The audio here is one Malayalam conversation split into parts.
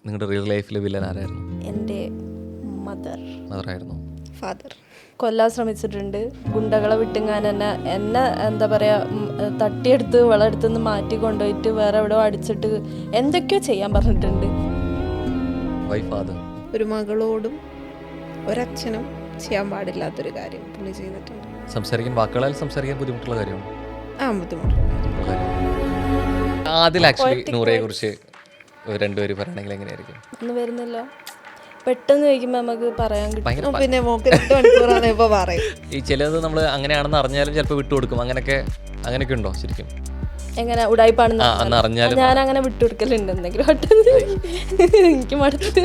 നിങ്ങളുടെ റിയൽ ലൈഫിലെ വില്ലൻ ആരായിരുന്നു? എൻ്റെ മദറായിരുന്നു. ഫാദർ കൊല്ലാൻ ശ്രമിച്ചിട്ടുണ്ട്. ഗുണ്ടകളെ വിട്ടുങ്ങാൻ എന്നെ എന്താ പറയുക തട്ടിയെടുത്ത് വളെടുത്തുനിന്ന് മാറ്റി കൊണ്ടുപോയിട്ട് വേറെ എവിടെയോ അടിച്ചിട്ട് എന്തൊക്കെയോ ചെയ്യാൻ പറഞ്ഞിട്ടുണ്ട്. ഒരു മകളോടും ഒരച്ഛനും ചെയ്യാൻ പാടില്ലാത്തൊരു കാര്യം പുള്ളി ചെയ്തിട്ടുണ്ട്. വാക്കുകളാൽ സംസാരിക്കാൻ ബുദ്ധിമുട്ടുള്ള കാര്യമാണ്. ബുദ്ധിമുട്ടുള്ള അതിൽ ആക്ച്വലി നൂറയെ കുറിച്ച് രണ്ടുപേര് പറയണമെങ്കിൽ എങ്ങനെയായിരിക്കും? ഒന്നും വരുന്നില്ല, പെട്ടെന്ന് ചോദിക്കുമ്പോൾ നമുക്ക് പറയാൻ കിട്ടും. പിന്നെ മോക്ക് 2 മണിക്കൂറാണ് ഇപ്പൊ പറയും. ഈ ചിലത് നമ്മൾ അങ്ങനെയാണെന്ന് അറിഞ്ഞാലും ചിലപ്പോൾ വിട്ടുകൊടുക്കും. അങ്ങനെയൊക്കെ ഉണ്ടോ ശരിക്കും? എങ്ങനെ ഉടായിപ്പാണെന്ന് അറിഞ്ഞാലും ഞാൻ അങ്ങനെ വിട്ടുകൊടുക്കലുണ്ട്. എന്തെങ്കിലും പെട്ടെന്ന് എനിക്ക് മടുത്തു.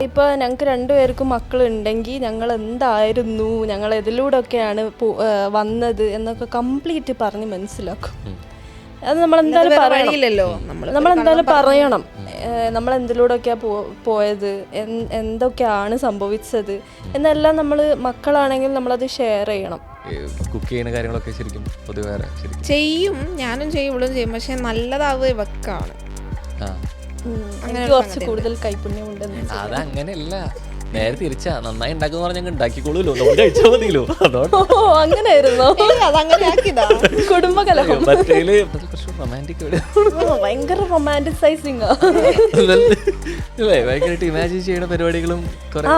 ഇപ്പൊ ഞങ്ങൾക്ക് 2 പേർക്കും മക്കളുണ്ടെങ്കിൽ ഞങ്ങൾ എന്തായിരുന്നു, ഞങ്ങൾ എതിലൂടെ ഒക്കെയാണ് വന്നത് എന്നൊക്കെ കംപ്ലീറ്റ് പറഞ്ഞ് മനസ്സിലാക്കും. അത് നമ്മളെന്തായാലും പറയണം. നമ്മളെന്തിലൂടെയൊക്കെയാ പോയത്, എന്തൊക്കെയാണ് സംഭവിച്ചത് എന്നെല്ലാം നമ്മൾ മക്കളാണെങ്കിൽ നമ്മളത് ഷെയർ ചെയ്യണം. കുക്ക് ചെയ്യുന്ന കാര്യങ്ങളൊക്കെ ശരിക്കും പൊതുവെ ചെയ്യും, ഞാനും ചെയ്യും, ഇവളും ചെയ്യും. പക്ഷെ നല്ലതാവുക ഇവക്കാണ്. അങ്ങനെ കുറച്ച് കൂടുതൽ കൈപുണ്യമുണ്ടെന്ന്. അതങ്ങനെയല്ല, നേരെ തിരിച്ചാ. നന്നായി ഉണ്ടാക്കുന്ന പറഞ്ഞാൽ ഉണ്ടാക്കിക്കോളൂല്ലോ, കഴിച്ചാൽ മതിയല്ലോ. അങ്ങനെയായിരുന്നോ? കുടുംബകലഹം റൊമാൻറ്റിക് ഭയങ്കര റൊമാൻറ്റിസൈസിങ് ഭയങ്കരമായിട്ട് ഇമാജിൻ ചെയ്യുന്ന പരിപാടികളും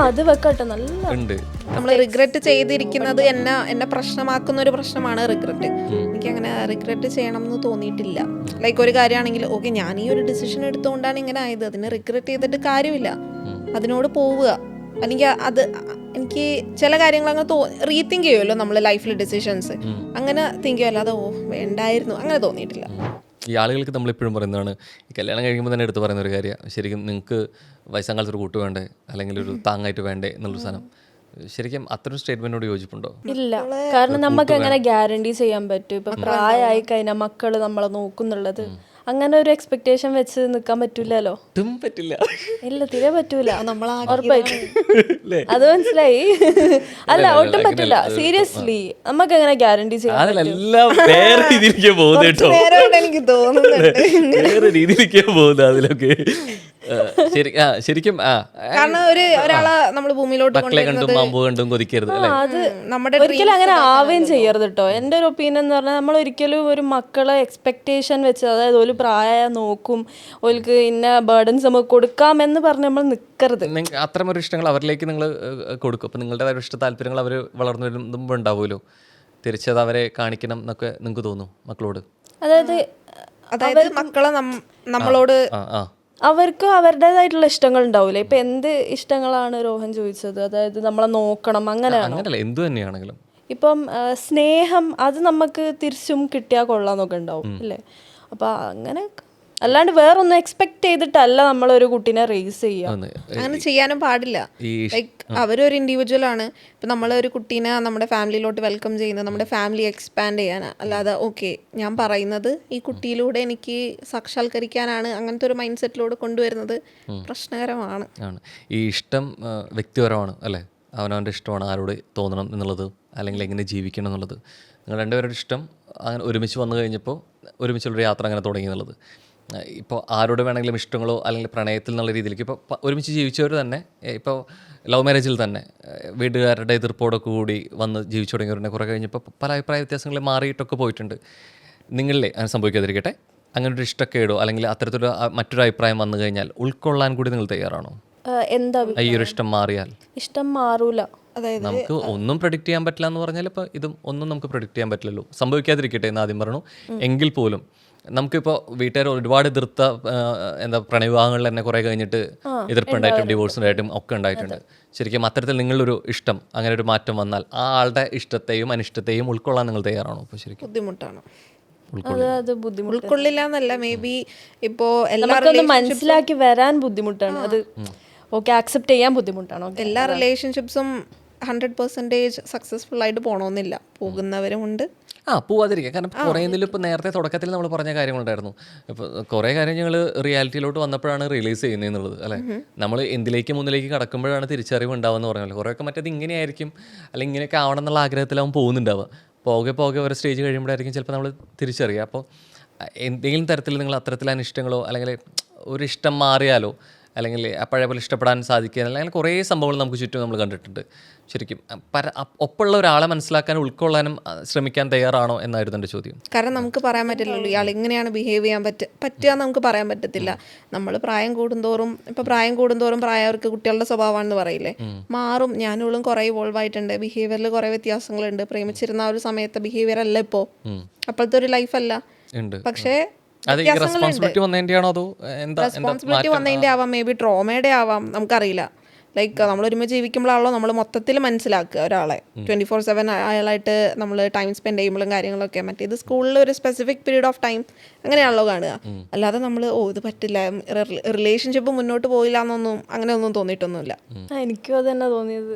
അത് വെക്കട്ടെ നല്ല ഉണ്ട്. നമ്മൾ റിഗ്രറ്റ് ചെയ്തിരിക്കുന്നത് എന്നെ പ്രശ്നമാക്കുന്ന ഒരു പ്രശ്നമാണ് റിഗ്രറ്റ്. എനിക്ക് അങ്ങനെ റിഗ്രറ്റ് ചെയ്യണം എന്ന് തോന്നിയിട്ടില്ല. ലൈക്ക് ഒരു കാര്യമാണെങ്കിൽ ഓക്കെ ഞാൻ ഈ ഒരു ഡിസിഷൻ എടുത്തുകൊണ്ടാണ് ഇങ്ങനെ ആയത്, അതിന് റിഗ്രറ്റ് ചെയ്തിട്ട് കാര്യമില്ല, അതിനോട് പോവുക. അല്ലെങ്കിൽ അത് എനിക്ക് ചില കാര്യങ്ങൾ അങ്ങനെ റീതിങ്ക് ചെയ്യുമല്ലോ നമ്മൾ ലൈഫിൽ ഡിസിഷൻസ്, അങ്ങനെ തിങ്ക് ചെയ്യുമല്ലോ അത് വേണ്ടായിരുന്നു, അങ്ങനെ തോന്നിയിട്ടില്ല. ഈ ആളുകൾക്ക് നമ്മളിപ്പോഴും പറയുന്നതാണ്, ഈ കല്യാണം കഴിക്കുമ്പോൾ തന്നെ എടുത്ത് പറയുന്ന ഒരു കാര്യമാണ്, ശരിക്കും നിങ്ങൾക്ക് വയസ്സാങ്കാലത്ത് ഒരു കൂട്ട് വേണ്ടേ അല്ലെങ്കിൽ ഒരു താങ്ങായിട്ട് വേണ്ടേ എന്നുള്ളൊരു സാധനം. ശരിക്കും അത്തരം സ്റ്റേറ്റ്മെന്റിനോട് യോജിപ്പുണ്ടോ? ഇല്ല, കാരണം നമുക്ക് എങ്ങനെ ഗ്യാരണ്ടി ചെയ്യാൻ പറ്റും? ഇപ്പൊ പ്രായമായി കഴിഞ്ഞാൽ മക്കള് നമ്മളെ നോക്കുന്നുള്ളത്, അങ്ങനെ ഒരു എക്സ്പെക്ടേഷൻ വെച്ച് നിൽക്കാൻ പറ്റൂലല്ലോ. പറ്റില്ല, ഇല്ല തീരെ പറ്റൂല. അത് മനസ്സിലായി. അല്ല ഒട്ടും പറ്റില്ല, സീരിയസ്ലി. നമുക്ക് എങ്ങനെ ഗ്യാരണ്ടി ചെയ്യാൻ? എനിക്ക് തോന്നുന്നുണ്ട് അതിലൊക്കെ ശരിക്കും കാരണം ഒരാളെ നമ്മൾ ഭൂമിയിലോട്ട് ഒരിക്കലും അങ്ങനെ ആവുകയും ചെയ്യരുത് കേട്ടോ. എൻ്റെ ഒരു ഒപ്പീനിയൻ എന്ന് പറഞ്ഞാൽ നമ്മൾ ഒരിക്കലും ഒരു മക്കളെ എക്സ്പെക്ടേഷൻ വെച്ച്, അതായത് ഒരു പ്രായ നോക്കും ഓൽക്ക് ഇന്ന ബേർഡൻസ് നമുക്ക് കൊടുക്കാമെന്ന് പറഞ്ഞ് നമ്മൾ നിൽക്കരുത്. അത്തരം ഒരു ഇഷ്ടങ്ങൾ അവരിലേക്ക് നിങ്ങൾ കൊടുക്കും. അപ്പം നിങ്ങളുടെ ഇഷ്ട താല്പര്യങ്ങൾ അവർ വളർന്നു വരുമ്പോൾ ഉണ്ടാവുമല്ലോ, തിരിച്ചത് അവരെ കാണിക്കണം എന്നൊക്കെ നിങ്ങൾക്ക് തോന്നും മക്കളോട്? അതായത് മക്കളെ നമ്മളോട് അവർക്ക് അവരുടേതായിട്ടുള്ള ഇഷ്ടങ്ങൾ ഉണ്ടാവില്ലേ? ഇപ്പൊ എന്ത് ഇഷ്ടങ്ങളാണ് രോഹൻ ചോദിച്ചത്? അതായത് നമ്മളെ നോക്കണം, അങ്ങനെയാണോ? എന്തു തന്നെയാണെങ്കിലും ഇപ്പം സ്നേഹം അത് നമുക്ക് തിരിച്ചും കിട്ടിയാൽ കൊള്ളാന്നൊക്കെ ഉണ്ടാവും അല്ലേ? അപ്പൊ അങ്ങനെ അല്ലാണ്ട് വേറൊന്നും എക്സ്പെക്ട് ചെയ്തിട്ടല്ല നമ്മളൊരു കുട്ടീനെ റേസ് ചെയ്യുക. അങ്ങനെ ചെയ്യാനും പാടില്ല. ലൈക്ക് അവരൊരു ഇൻഡിവിജ്വൽ ആണ്. ഇപ്പം നമ്മളൊരു കുട്ടീനെ നമ്മുടെ ഫാമിലിയിലോട്ട് വെൽക്കം ചെയ്യുന്നത് നമ്മുടെ ഫാമിലി എക്സ്പാൻഡ് ചെയ്യാനാണ്. അല്ലാതെ ഓക്കെ ഞാൻ പറയുന്നത് ഈ കുട്ടിയിലൂടെ എനിക്ക് സാക്ഷാത്കരിക്കാനാണ്, അങ്ങനത്തെ ഒരു മൈൻഡ് സെറ്റിലൂടെ കൊണ്ടുവരുന്നത് പ്രശ്നകരമാണ്. ഈ ഇഷ്ടം വ്യക്തിപരമാണ് അല്ലേ? അവനവൻ്റെ ഇഷ്ടമാണ് ആരോട് തോന്നണം എന്നുള്ളത്, അല്ലെങ്കിൽ എങ്ങനെ ജീവിക്കണം എന്നുള്ളത്. നിങ്ങൾ രണ്ടുപേരുടെ ഇഷ്ടം അങ്ങനെ ഒരുമിച്ച് വന്നു കഴിഞ്ഞപ്പോൾ ഒരുമിച്ചുള്ളൊരു യാത്ര അങ്ങനെ തുടങ്ങി എന്നുള്ളത്. ഇപ്പോൾ ആരോട് വേണമെങ്കിലും ഇഷ്ടങ്ങളോ അല്ലെങ്കിൽ പ്രണയത്തിൽ എന്നുള്ള രീതിയിലേക്ക് ഇപ്പോൾ ഒരുമിച്ച് ജീവിച്ചവർ തന്നെ, ഇപ്പോൾ ലവ് മാരേജിൽ തന്നെ വീട്ടുകാരുടെ എതിർപ്പോടൊക്കെ കൂടി വന്ന് ജീവിച്ചു തുടങ്ങിയവരുടെ കുറേ കഴിഞ്ഞപ്പോൾ പല അഭിപ്രായ വ്യത്യാസങ്ങളിൽ മാറിയിട്ടൊക്കെ പോയിട്ടുണ്ട്. നിങ്ങളിലെ അങ്ങനെ സംഭവിക്കാതിരിക്കട്ടെ, അങ്ങനെ ഒരു ഇഷ്ടക്കേടോ അല്ലെങ്കിൽ അത്തരത്തിലൊരു മറ്റൊരു അഭിപ്രായം വന്നു കഴിഞ്ഞാൽ ഉൾക്കൊള്ളാൻ കൂടി നിങ്ങൾ തയ്യാറാണോ? എന്താ ഈ ഒരു ഇഷ്ടം മാറിയാൽ? ഇഷ്ടം മാറൂല. അതായത് നമുക്ക് ഒന്നും പ്രഡിക്റ്റ് ചെയ്യാൻ പറ്റില്ല എന്ന് പറഞ്ഞാൽ ഇപ്പോൾ ഇതും ഒന്നും നമുക്ക് പ്രഡിക്റ്റ് ചെയ്യാൻ പറ്റില്ലല്ലോ. സംഭവിക്കാതിരിക്കട്ടെ എന്ന് ആദ്യം പറഞ്ഞു. എങ്കിൽ പോലും നമുക്കിപ്പോൾ വീട്ടുകാർ ഒരുപാട് എതിർത്ത പ്രണയവിവാഹങ്ങളിൽ തന്നെ കുറേ കഴിഞ്ഞിട്ട് എതിർപ്പുണ്ടായിട്ടും ഡിവോഴ്സ് ഉണ്ടായിട്ടും ഒക്കെ ഉണ്ടായിട്ടുണ്ട്. ശരിക്കും അത്തരത്തിൽ നിങ്ങളൊരു ഇഷ്ടം അങ്ങനെ ഒരു മാറ്റം വന്നാൽ ആ ആളുടെ ഇഷ്ടത്തെയും അനിഷ്ടത്തെയും ഉൾക്കൊള്ളാൻ നിങ്ങൾ തയ്യാറാണോ? ഇപ്പോൾ ശരിക്കും ബുദ്ധിമുട്ടാണ്. ഉൾക്കൊള്ളില്ല എന്നല്ല, മേ ബി ഇപ്പോൾ എല്ലാവർക്കും മനസ്സിലാക്കി വരാൻ ബുദ്ധിമുട്ടാണ്. അത് ഓക്കെ ആക്സെപ്റ്റ് ചെയ്യാൻ ബുദ്ധിമുട്ടാണോ? എല്ലാ റിലേഷൻഷിപ്സും 100% സക്സസ്ഫുൾ ആയിട്ട് പോകണമെന്നില്ല, പോകുന്നവരും ഉണ്ട്. പോവാതിരിക്കുക. കാരണം കുറേ ഇപ്പോൾ നേരത്തെ തുടക്കത്തിൽ നമ്മൾ പറഞ്ഞ കാര്യങ്ങളുണ്ടായിരുന്നു. ഇപ്പോൾ കുറേ കാര്യങ്ങൾ റിയാലിറ്റിയിലോട്ട് വന്നപ്പോഴാണ് റിയലൈസ് ചെയ്യുന്നതെന്നുള്ളത് അല്ലേ? നമ്മൾ എന്തിലേക്ക് മുന്നിലേക്ക് കടക്കുമ്പോഴാണ് തിരിച്ചറിവ് ഉണ്ടാവുമെന്ന് പറഞ്ഞല്ലോ. കുറേയൊക്കെ മറ്റേത് ഇങ്ങനെയായിരിക്കും അല്ലെങ്കിൽ ഇങ്ങനെയൊക്കെ ആവണം എന്നുള്ള ആഗ്രഹത്തിലാവും പോകുന്നുണ്ടാവുക. പോകെ ഒരു സ്റ്റേജ് കഴിയുമ്പോഴായിരിക്കും ചിലപ്പോൾ നമ്മൾ തിരിച്ചറിയുക. അപ്പോൾ എന്തെങ്കിലും തരത്തിൽ നിങ്ങൾ അത്തരത്തിൽ അനിഷ്ടങ്ങളോ അല്ലെങ്കിൽ ഒരു ഇഷ്ടം മാറിയാലോ അല്ലെങ്കിൽ പഴയ പോലെ ഇഷ്ടപ്പെടാൻ സാധിക്കുക അല്ലെങ്കിൽ കുറേ സംഭവങ്ങൾ നമുക്ക് ചുറ്റും നമ്മൾ കണ്ടിട്ടുണ്ട്. ശരിക്കും ഒപ്പമുള്ള ഒരാളെ മനസ്സിലാക്കാനും ഉൾക്കൊള്ളാനും ശ്രമിക്കാൻ തയ്യാറാണോ എന്നായിരുന്നു എൻ്റെ ചോദ്യം. കാരണം നമുക്ക് പറയാൻ പറ്റില്ലല്ലോ ഇയാൾ ഇങ്ങനെയാണ് ബിഹേവ് ചെയ്യാൻ പറ്റുക നമുക്ക് പറയാൻ പറ്റത്തില്ല. നമ്മൾ പ്രായം കൂടുന്തോറും പ്രായവർക്ക് കുട്ടികളുടെ സ്വഭാവമാണെന്ന് പറയില്ലേ, മാറും. ഞാനും കുറേ ഇവോൾവ് ആയിട്ടുണ്ട്, ബിഹേവിയറിൽ കുറേ വ്യത്യാസങ്ങളുണ്ട്. പ്രേമിച്ചിരുന്ന ആ ഒരു സമയത്തെ ബിഹേവിയർ അല്ല ഇപ്പോൾ, അപ്പോഴത്തെ ഒരു ലൈഫല്ല. പക്ഷേ റെസ്പോൺസിബിലിറ്റി വന്നതിൻ്റെ ആവാം, മേ ബി ട്രോമയുടെ ആവാം, നമുക്കറിയില്ല. ലൈക്ക് നമ്മൾ ഒരുമിച്ച് ജീവിക്കുമ്പോഴാണല്ലോ നമ്മൾ മൊത്തത്തിൽ മനസ്സിലാക്കുക ഒരാളെ. 24/7 അയാളായിട്ട് നമ്മൾ ടൈം സ്പെൻഡ് ചെയ്യുമ്പോഴും കാര്യങ്ങളൊക്കെ. മറ്റേത് സ്കൂളിൽ ഒരു സ്പെസിഫിക് പീരീഡ് ഓഫ് ടൈം അങ്ങനെയാണല്ലോ കാണുക. അല്ലാതെ നമ്മൾ ഇത് പറ്റില്ല, റിലേഷൻഷിപ്പ് മുന്നോട്ട് പോയില്ല എന്നൊന്നും അങ്ങനെ ഒന്നും തോന്നിയിട്ടൊന്നുമില്ല. എനിക്കും അത് തന്നെ തോന്നിയത്.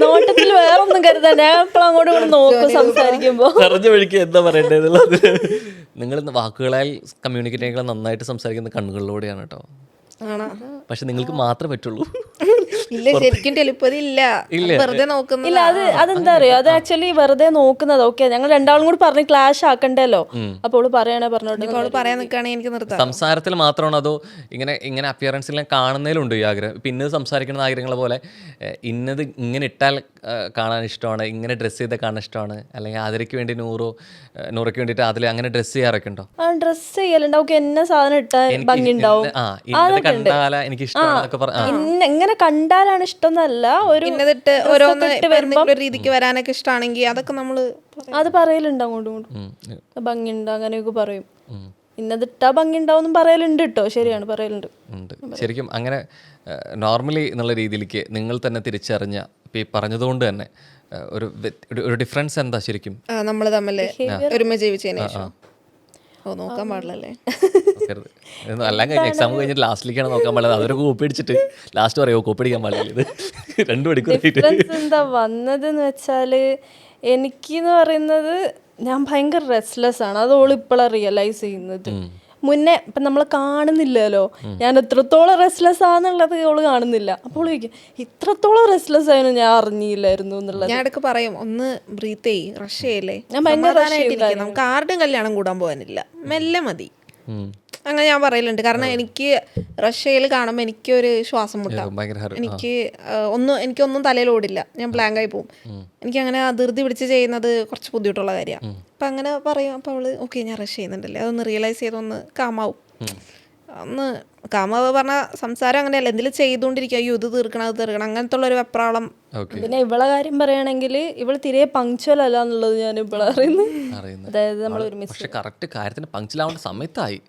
നോട്ടത്തിൽ വേറൊന്നും കരുതാൻ ഞാൻ എപ്പോഴും അങ്ങോട്ടും ഇങ്ങോട്ട് നോക്കും സംസാരിക്കുമ്പോൾ. പറഞ്ഞ വഴിക്ക് എന്താ പറയേണ്ടത്? നിങ്ങൾ വാക്കുകളാൽ കമ്മ്യൂണിക്കേറ്റ് ചെയ്യുക നന്നായിട്ട് സംസാരിക്കുന്ന കണ്ണുകളിലൂടെയാണ് കേട്ടോ. പക്ഷെ നിങ്ങൾക്ക് മാത്രമേ പറ്റുള്ളൂ. ഇല്ല, ശരിക്കും ടെലിപ്പതി ഇല്ല, വെറുതെ നോക്കുന്ന. ഇല്ല, അതെന്താ അറിയോ, അത് ആക്ച്വലി വെറുതെ നോക്കുന്നത്. ഓക്കെ, ഞങ്ങൾ രണ്ടാളും കൂടി പറഞ്ഞ് ക്ലാഷ് ആക്കണ്ടല്ലോ. അപ്പോൾ പറഞ്ഞോട്ടെ, പറയാൻ നിൽക്കുകയാണെങ്കിൽ എനിക്ക് നിർത്താം. സംസാരത്തിൽ മാത്രമാണോ അതോ ഇങ്ങനെ അപ്പിയറൻസിൽ കാണുന്നതിലുണ്ട് ഈ ആഗ്രഹം? പിന്നെ സംസാരിക്കുന്ന ആഗ്രഹങ്ങളെ പോലെ ഇന്നത് ഇങ്ങനെ ഇട്ടാൽ കാണാൻ ഇഷ്ടമാണ്, ഇങ്ങനെ ഡ്രസ്സ് ചെയ്താൽ കാണാൻ ഇഷ്ടമാണ്, അല്ലെങ്കിൽ ആതിരയ്ക്ക് വേണ്ടി നൂറയ്ക്ക് വേണ്ടിയിട്ട് അതിൽ അങ്ങനെ ഡ്രസ്സ് ചെയ്യാറൊക്കെ ഉണ്ടോ? ഡ്രസ്സ് ചെയ്യലുണ്ട്. ഓക്കെ, എന്ന സാധനം ഇട്ടാൽ ഭംഗി ഉണ്ടാവും, എനിക്ക് ഇഷ്ടമാണ്. എങ്ങനെ കണ്ടാലാണ് ഇഷ്ടം എന്നല്ല, ഒരു ഇന്നതിട്ട് ഓരോന്ന് രീതിക്ക് വരാനൊക്കെ ഇഷ്ടമാണെങ്കിൽ അതൊക്കെ നമ്മള് അത് പറയലുണ്ട് അങ്ങോട്ടും ഇങ്ങോട്ടും. ഭംഗിയുണ്ട് അങ്ങനെയൊക്കെ പറയും. ഇന്നതിട്ടാ ഭംഗി ഉണ്ടാവും പറയലുണ്ട് കേട്ടോ. ശരിയാണ്, പറയലുണ്ട്. ശരിക്കും അങ്ങനെ നോർമലി എന്നുള്ള രീതിയിലേക്ക് നിങ്ങൾ തന്നെ തിരിച്ചറിഞ്ഞ ഇപ്പം ഈ പറഞ്ഞതുകൊണ്ട് തന്നെ ഒരു ഡിഫറൻസ് എന്താ ശരിക്കും നമ്മൾ തമ്മിൽ ഒരുമിച്ച് ജീവിച്ചതിന് ശേഷം? നോക്കാൻ പാടില്ലല്ലേ? എല്ലാം കഴിഞ്ഞ് എക്സാം കഴിഞ്ഞിട്ട് ലാസ്റ്റിലേക്കാണ് നോക്കാൻ പാടില്ല. അതൊരു കോപ്പി അടിച്ചിട്ട് ലാസ്റ്റ് പറയുമോ കോപ്പി അടിക്കാൻ പാടില്ല. ഇത് 2 മണിക്കൂർ എന്താ വന്നതെന്ന് വെച്ചാല്, എനിക്കെന്ന് പറയുന്നത് ഞാൻ ഭയങ്കര റെസ്റ്റ്ലെസ് ആണ്. അത് ഓള് ഇപ്പോഴാണ് റിയലൈസ് ചെയ്യുന്നത്. മുന്നേ ഇപ്പം നമ്മൾ കാണുന്നില്ലല്ലോ ഞാൻ എത്രത്തോളം റെസ്റ്റ്ലെസ് ആണെന്നുള്ളത് ഓള് കാണുന്നില്ല. അപ്പോൾ ഇത്രത്തോളം റെസ്റ്റ്ലെസ് ആയിരുന്നു ഞാൻ അറിഞ്ഞില്ലായിരുന്നു എന്നുള്ളത്. ഞാൻ ഇടയ്ക്ക് പറയും, ഒന്ന് ബ്രീത്ത് ചെയ്യ്, റഷ് ചെയ്യല്ലേ, ഞാൻ ഭയങ്കര നമുക്ക് ആരുടെയും കല്യാണം കൂടാൻ പോകാനില്ല, മെല്ലെ മതി, അങ്ങനെ ഞാൻ പറയലുണ്ട്. കാരണം എനിക്ക് റഷ്യയിൽ കാണുമ്പോൾ എനിക്കൊരു ശ്വാസം മുട്ടാം, എനിക്കൊന്നും തലയിൽ ഓടില്ല, ഞാൻ ബ്ലാങ്ക് ആയി പോകും. എനിക്കങ്ങനെ ധൃതി പിടിച്ച് ചെയ്യുന്നത് കുറച്ച് ബുദ്ധിമുട്ടുള്ള കാര്യമാണ്. അപ്പം അങ്ങനെ പറയും. അപ്പോൾ അവള് ഓക്കെ ഞാൻ റഷ് ചെയ്യുന്നുണ്ടല്ലേ, അതൊന്ന് റിയലൈസ് ചെയ്തൊന്ന് കാമാവും. ഒന്ന് കാമാവ് പറഞ്ഞാൽ സംസാരം അങ്ങനെയല്ല, എന്തെങ്കിലും ചെയ്തുകൊണ്ടിരിക്കുക, അയ്യോ ഇത് തീർക്കണം അത് തീർക്കണം, അങ്ങനത്തെ ഉള്ളൊരു വെപ്രാളം. പിന്നെ ഇവളെ കാര്യം പറയുകയാണെങ്കിൽ ഇവള് തിരെ പങ്ക്ച്വൽ അല്ല എന്നുള്ളത് ഞാൻ ഇപ്പോഴാണ് അറിയുന്നത്. അതായത് നമ്മൾ ഒരുമിച്ച് കറക്റ്റ് കാര്യത്തിന് പങ്ക്ച്വലാവേണ്ട സമയത്തായി,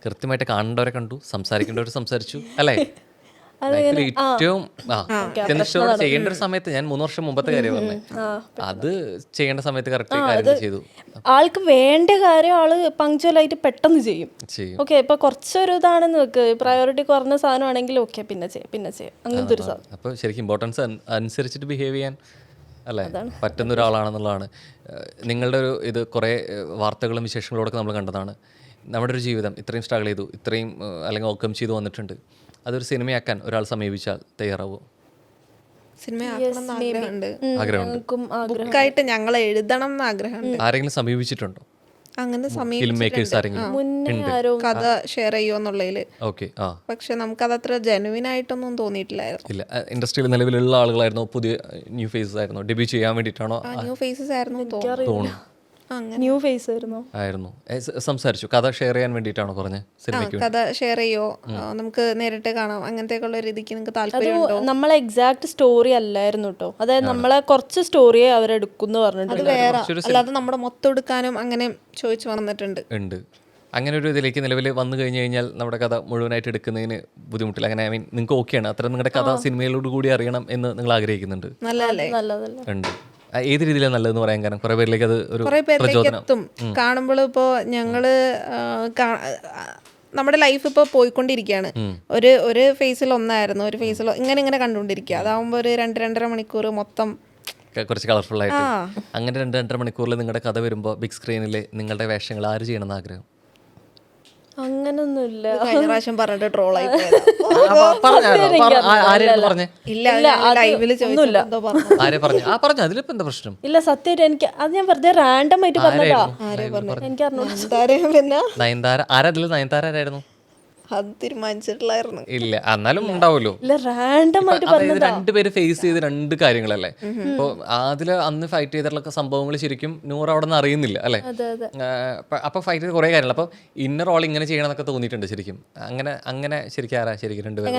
കൃത്യമായിട്ട് കാണേണ്ടവരെ കണ്ടു, സംസാരിക്കേണ്ടവരെ സംസാരിച്ചു, അല്ലേ? ഏറ്റവും ചെയ്യേണ്ട ഒരു സമയത്ത് ഞാൻ 3 വർഷം മുമ്പത്തെ കാര്യം പറഞ്ഞേ, അത് ചെയ്യേണ്ട സമയത്ത് കറക്റ്റ് കാര്യങ്ങൾ ചെയ്തു. ആൾക്ക് വേണ്ട കാര്യം ആള് പങ്ക്ച്വലായിട്ട് പെട്ടെന്ന് ചെയ്യും. ഓക്കെ, ഇപ്പൊ കുറച്ചൊരു ഇതാണെന്ന് വെക്ക്, പ്രയോറിറ്റി കുറഞ്ഞ സാധനമാണെങ്കിൽ ഓക്കെ പിന്നെ ചെയ്യാം അങ്ങനത്തെ ഒരു സാധനം. അപ്പോൾ ശരിക്കും ഇമ്പോർട്ടൻസ് അനുസരിച്ചിട്ട് ബിഹേവ് ചെയ്യാൻ അല്ലേ പറ്റുന്ന ഒരാളാണെന്നുള്ളതാണ്. നിങ്ങളുടെ ഒരു ഇത് കുറേ വാർത്തകളും വിശേഷങ്ങളോടൊക്കെ നമ്മൾ കണ്ടതാണ്. നമ്മുടെ ഒരു ജീവിതം ഇത്രയും സ്ട്രഗിൾ ചെയ്തു, ഇത്രയും അല്ലെങ്കിൽ ഓവർകം ചെയ്തു വന്നിട്ടുണ്ട്. അതൊരു സിനിമയാക്കാൻ ഒരാൾ സമീപിച്ചാൽ തയ്യാറാവോ? ബുക്കായിട്ട് ഞങ്ങൾ എഴുതണം എന്ന് ആഗ്രഹമുണ്ട്. ആരെങ്കിലും സമീപിച്ചിട്ടുണ്ടോ? അങ്ങനെ കഥ ഷെയർ ചെയ്യുമെന്നുള്ളതിൽ. പക്ഷെ നമുക്കത് അത്ര ജെനുവിൻ ആയിട്ടൊന്നും തോന്നിയിട്ടില്ലായിരുന്നു. ഇല്ല, ഇൻഡസ്ട്രിയിൽ നിലവിലുള്ള ആളുകളായിരുന്നോ, പുതിയ ന്യൂ ഫേസസ് ആയിരുന്നോ? ഡെബ്യൂ ചെയ്യാൻ വേണ്ടിയിട്ടാണോ? ന്യൂ ഫേസസ് ആയിരുന്നു തോന്നുന്നു. ന്യൂ ഫേസ് ആയിരുന്നു. സംസാരിച്ചു, കഥ ഷെയർ ചെയ്യാൻ വേണ്ടിയിട്ടാണോ പറഞ്ഞത്? സിനിമയ്ക്ക് കഥ ഷെയർ ചെയ്യോ, നമുക്ക് നേരിട്ട് കാണാം, അങ്ങനത്തെ ഉള്ള രീതിക്ക് നിങ്ങൾക്ക് താല്പര്യമുണ്ടോ? നമ്മളെ എക്സാക്ട് സ്റ്റോറി അല്ലായിരുന്നു കേട്ടോ. അതായത് നമ്മളെ കുറച്ച് സ്റ്റോറിയെ അവരെടുക്കുന്നു പറഞ്ഞിട്ടുണ്ട്, അല്ലാതെ നമ്മുടെ മൊത്തം എടുക്കാനും അങ്ങനെ ചോദിച്ചു വന്നിട്ടുണ്ട്. അങ്ങനെ ഒരു ഇതിലേക്ക് നിലവിൽ വന്നു കഴിഞ്ഞു കഴിഞ്ഞാൽ നമ്മുടെ കഥ മുഴുവനായിട്ട് എടുക്കുന്നതിന് ബുദ്ധിമുട്ടില്ല. അങ്ങനെ ഐ മീൻ നിങ്ങൾക്ക് ഓക്കെയാണ്, അത്ര നിങ്ങളുടെ കഥ സിനിമയിലോട് കൂടി അറിയണം എന്ന് നിങ്ങൾ ആഗ്രഹിക്കുന്നുണ്ട്? നല്ലതല്ല ഉണ്ട്. ഏത് രീതിയിലാണ് നല്ലതെന്ന് പറയാൻ കാരണം കുറേ പേരിലേക്ക് അത് ഒരു പ്രചോദനം എത്തും. കാണുമ്പോൾ ഇപ്പോൾ ഞങ്ങള് നമ്മുടെ ലൈഫ് ഇപ്പോൾ പോയിക്കൊണ്ടിരിക്കുകയാണ്. ഒരു ഫേസിൽ ഒന്നായിരുന്നു, ഒരു ഫേസിൽ ഇങ്ങനെ കണ്ടുകൊണ്ടിരിക്കുക. അതാവുമ്പോൾ ഒരു 2-2.5 മണിക്കൂർ മൊത്തം കുറച്ച് കളർഫുൾ ആയിട്ട്. അങ്ങനെ 2-2.5 മണിക്കൂറിൽ നിങ്ങളുടെ കഥ വരുമ്പോൾ ബിഗ് സ്ക്രീനിൽ നിങ്ങളുടെ വേഷങ്ങൾ ആര് ചെയ്യണമെന്ന് ആഗ്രഹം? അങ്ങനൊന്നുമില്ല. കഴിഞ്ഞ പ്രാവശ്യം പറഞ്ഞിട്ട് ട്രോളായി പോയതാ. ആരെയാണ് പറഞ്ഞേ? ഇല്ല ലൈവില് ചോദിച്ചില്ല എന്തോ പറഞ്ഞു. ആരെ പറഞ്ഞു? പറഞ്ഞു. അതിലിപ്പോ എന്താ പ്രശ്നം? ഇല്ല സത്യമായിട്ട് എനിക്ക് അത് ഞാൻ വെറുതെ റാൻഡം ആയിട്ട് പറഞ്ഞതാ. ആരെ പറഞ്ഞു? എനിക്ക് അറിഞ്ഞൂടാ. എന്തായാലും പിന്നെ നയൻതാര ആരാ? അതിൽ നയൻതാര ആരായിരുന്നു? അത് തീരുമാനിച്ചിട്ടില്ലായിരുന്നു. ഇല്ല, എന്നാലും ഉണ്ടാവുമല്ലോ. ഇല്ല റാൻഡം ആയിട്ട് അതായത് രണ്ടുപേര് ഫേസ് ചെയ്ത് രണ്ട് കാര്യങ്ങളല്ലേ. ഇപ്പൊ അതില് അന്ന് ഫൈറ്റ് ചെയ്തിട്ടുള്ള സംഭവങ്ങൾ ശരിക്കും നൂറ് അവിടെ നിന്ന് അറിയുന്നില്ല അല്ലെ. അപ്പൊ ഫൈറ്റ് ചെയ്ത് കുറെ കാര്യങ്ങൾ. അപ്പൊ ഇന്നർ റോൾ ഇങ്ങനെ ചെയ്യണം എന്നൊക്കെ തോന്നിയിട്ടുണ്ട് ശരിക്കും. അങ്ങനെ ശരിക്കും ആരാ ശരിക്കും രണ്ടുപേരും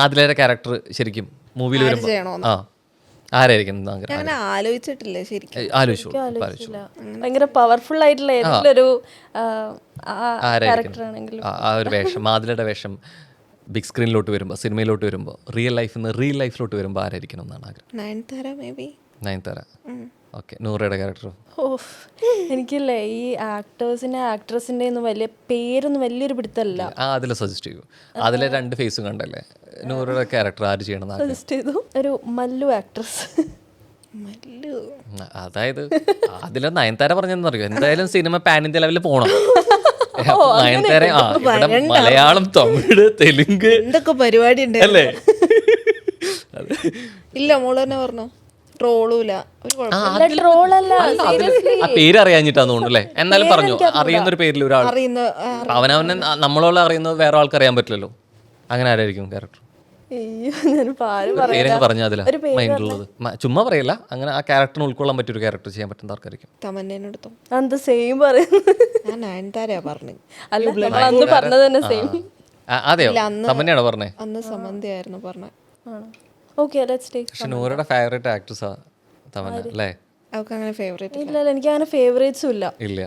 ആദിലയുടെ ക്യാരക്ടർ ശരിക്കും മൂവിയിൽ വരുമ്പോ ആരായിരിക്കും? അങ്ങനെ ആലോചിച്ചിട്ടില്ല ശരിക്കും. ആലോചിച്ചു. ഭയങ്കര പവർഫുൾ ആയിട്ടുള്ള ഏതൊരു ക്യാരക്ടർ ആണെങ്കിലും ആ ഒരു വേഷം, ആദിലയുടെ വേഷം ബിഗ് സ്ക്രീനിലോട്ട് വരുമ്പോൾ, സിനിമയിലോട്ട് വരുമ്പോൾ, റിയൽ ലൈഫിലോട്ട് വരുമ്പോൾ ആരായിരിക്കണം എന്നാണ് ആഗ്രഹം? Nayanthara may be. Nayanthara. Okay. നൂറയുടെ ക്യാരക്ടറോ? എനിക്കില്ലേ ഈ ആക്ടേഴ്സിന്റെ ആക്ട്രസിന്റെ ഒന്നും വലിയ പേരൊന്നും വലിയൊരു പിടുത്തല്ല. അതിൽ സജസ്റ്റ് ചെയ്യൂ. അതിലെ രണ്ട് ഫേസും കണ്ടല്ലേ. നൂറയുടെ ക്യാരക്ടർ ആര് ചെയ്യണം? സജസ്റ്റ് ചെയ്തു ഒരു മല്ലു ആക്ട്രസ്. അതായത് അതിലെ നയൻതാര പറഞ്ഞെന്നറിയോ, എന്തായാലും സിനിമ പാൻ ഇന്ത്യ ലെവലിൽ പോണം. നയൻതാര മലയാളം, തമിഴ്, തെലുങ്ക് എന്തൊക്കെ പരിപാടി ഉണ്ട് അല്ലേ? ഇല്ല മോള് തന്നെ പറഞ്ഞു ട്രോളൂല. ആ പേര് അറിയാഞ്ഞിട്ടാന്ന് തോന്നുന്നു അല്ലേ. എന്നാലും പറഞ്ഞു അറിയുന്നൊരു പേരിൽ ഒരാൾ. അവനവനെ നമ്മളോട് അറിയുന്നത് വേറെ ആൾക്ക് അറിയാൻ പറ്റില്ലല്ലോ. അങ്ങനെ ആരായിരിക്കും ക്യാരക്ടർ? പേരൊക്കെ പറഞ്ഞ അതിലാ മൈൻഡിലുള്ളത്. ചുമ്മാ പറയല്ല, അങ്ങനെ ആ ക്യാരക്ടറിന് ഉൾക്കൊള്ളാൻ പറ്റിയൊരു ക്യാരക്ടർ ചെയ്യാൻ പറ്റുന്ന ആർക്കായിരിക്കും? അതെയോ? തമന്നയാണോ പറഞ്ഞേ? അന്ന് സമന്തിയായിരുന്നു പറഞ്ഞേ. പക്ഷെ നൂറയുടെ ഫേവറേറ്റ് ആക്ട്രസാ തമന്ന അല്ലേ? ഇല്ല എനിക്ക് അങ്ങനെ ഫേവറേറ്റ്സും ഇല്ല. ഇല്ല.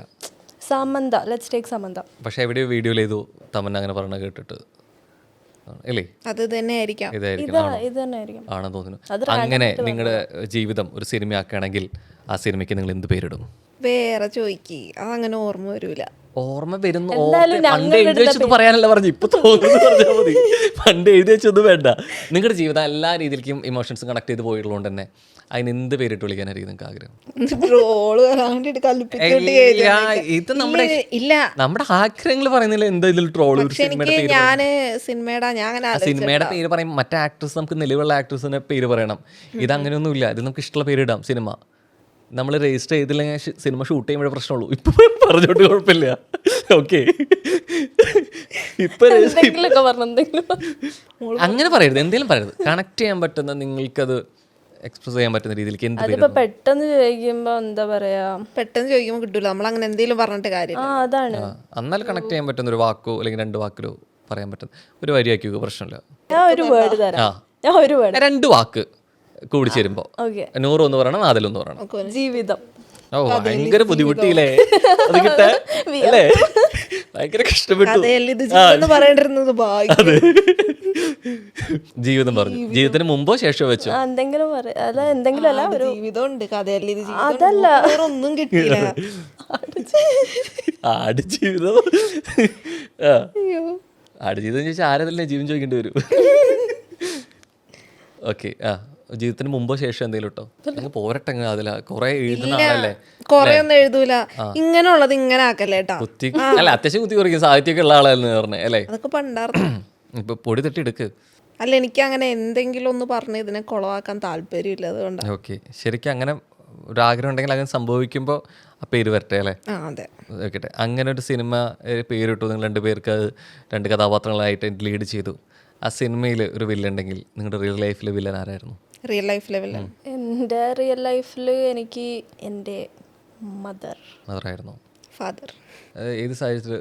Samantha, let's take Samantha. പക്ഷെ എവിടെയോ വീഡിയോയിൽ ചെയ്തു തമന്ന അങ്ങനെ പറഞ്ഞ കേട്ടിട്ട് അല്ലേ? അത് തന്നെ ആയിരിക്കും. ഇതായിരിക്കും ആണെന്ന് തോന്നുന്നു. അങ്ങനെ നിങ്ങളുടെ ജീവിതം ഒരു സിനിമയാക്കുകയാണെങ്കിൽ ആ സിനിമയ്ക്ക് നിങ്ങൾ എന്ത് പേരിടും? വേറെ ചോദിക്ക്, അതങ്ങനെ ഓർമ്മ വരൂല. ഓർമ്മ വരുന്നു. പണ്ട് എഴുതി വെച്ചത് പറയാനല്ല പറഞ്ഞു, ഇപ്പൊ തോന്നുന്നു പറഞ്ഞാൽ മതി. പണ്ട് എഴുതി വെച്ചൊന്നും വേണ്ട. നിങ്ങളുടെ ജീവിതം എല്ലാ രീതിയിലേക്കും ഇമോഷൻസ് കണക്ട് ചെയ്ത് പോയിട്ടുള്ളതുകൊണ്ട് തന്നെ അതിന് എന്ത് പേരിട്ട് വിളിക്കാനായിരിക്കും നിങ്ങൾക്ക് ആഗ്രഹം? ഇത് നമ്മുടെ ആഗ്രഹങ്ങൾ പറയുന്നില്ല. എന്തെങ്കിലും ട്രോള് സിനിമയുടെ പേര് പറയും. മറ്റേ ആക്ട്രസ് നമുക്ക് നിലവിലുള്ള ആക്ട്രസിന്റെ പേര് പറയണം. ഇത് അങ്ങനെയൊന്നുമില്ല. ഇത് നമുക്ക് ഇഷ്ടമുള്ള പേരിടാം. സിനിമ നമ്മൾ രജിസ്റ്റർ ചെയ്തില്ലെങ്കിൽ സിനിമ ഷൂട്ട് ചെയ്യുമ്പോഴേ പ്രശ്നമുള്ളൂ. ഇപ്പൊ പറഞ്ഞോട്ട് കുഴപ്പമില്ല. ഓക്കെ, ഇപ്പൊ അങ്ങനെ പറയരുത്. എന്തെങ്കിലും പറയരുത്. കണക്ട് ചെയ്യാൻ പറ്റുന്ന, നിങ്ങൾക്കത് എക്സ്പ്രസ് ചെയ്യാൻ പറ്റുന്ന രീതിയിലേക്ക് എന്ത് പേര്? പെട്ടെന്ന് ചോദിക്കുമ്പോ എന്താ പറയാ, പെട്ടെന്ന് ചോദിക്കുമ്പോൾ കിട്ടൂല. നമ്മൾ അങ്ങനെ എന്തെങ്കിലും പറഞ്ഞിട്ട് കാര്യം. അതാണ്. എന്നാൽ കണക്ട് ചെയ്യാൻ പറ്റുന്ന ഒരു വാക്കോ അല്ലെങ്കിൽ രണ്ട് വാക്കിലോ പറയാൻ പറ്റുന്ന ഒരു വരിയാക്കിയോ പ്രശ്നമില്ല. ഞാൻ ഒരു വേർഡ് തരാം. രണ്ട് വാക്ക് കൂടി ചേരുമ്പോ 100 എന്ന് പറയണം, 4 എന്ന് പറയണം. ജീവിതം. ഓ ഭയങ്കര ബുദ്ധിമുട്ടിയില്ലേ അത് കിട്ടാ അല്ലേ? ഭയങ്കര കഷ്ടപ്പെട്ടു. ജീവിതം പറഞ്ഞു. ജീവിതത്തിന് മുമ്പോ ശേഷമോ വെച്ചോ? എന്തെങ്കിലും എന്തെങ്കിലും അല്ല, ഒരു ജീവിതമുണ്ട്. അതല്ല, ഒന്നും കിട്ടിയില്ല. ആടുജീവിതം. ആടുജീവിതം ചോദിച്ചാൽ ആരതല്ലേ ജീവൻ ചോദിക്കേണ്ടി വരും. ഓക്കെ. ജീവിതത്തിന് മുമ്പോ ശേഷം എന്തെങ്കിലും കേട്ടോ പോരട്ടെ. അതില കൊറേ എഴുതുന്ന ആളല്ലേ? കൊറേ ഒന്നും എഴുതൂല. ഇങ്ങനെയുള്ളത് ഇങ്ങനെ ആക്കല്ലേട്ടാ. കുത്തി അല്ല, അത്യാവശ്യം കുത്തി കുറിക്കും. സാഹിത്യമൊക്കെ ഉള്ള ആളായിരുന്നു പറഞ്ഞേ അല്ലേ? അതൊക്കെ പണ്ടായിരുന്നു. ഇപ്പൊ പൊടി തട്ടി എടുക്ക്. അല്ല, എനിക്ക് അങ്ങനെ എന്തെങ്കിലും ഒന്ന് പറഞ്ഞ് ഇതിനെ കുളവാക്കാൻ താല്പര്യമില്ല. അതുകൊണ്ടാണ്. ഓക്കെ, ശരിക്കും അങ്ങനെ ഒരു ആഗ്രഹം ഉണ്ടെങ്കിൽ അങ്ങനെ സംഭവിക്കുമ്പോൾ ആ പേര് വരട്ടെ അല്ലേ? അതെ, ഓക്കെ. അങ്ങനെ ഒരു സിനിമ പേരിട്ടു. നിങ്ങൾ 2 പേർക്ക് 2 കഥാപാത്രങ്ങളായിട്ട് ലീഡ് ചെയ്തു. ആ സിനിമയിൽ ഒരു വില്ലൻ ഉണ്ടെങ്കിൽ നിങ്ങളുടെ റിയൽ ലൈഫിലെ വില്ലൻ ആരായിരുന്നു? റിയൽ ലൈഫിലെ വില്ലൻ എൻ്റെ റിയൽ ലൈഫിൽ എനിക്ക് എൻ്റെ മദറായിരുന്നു. ഫാദർ. ഏത് സാഹചര്യത്തിൽ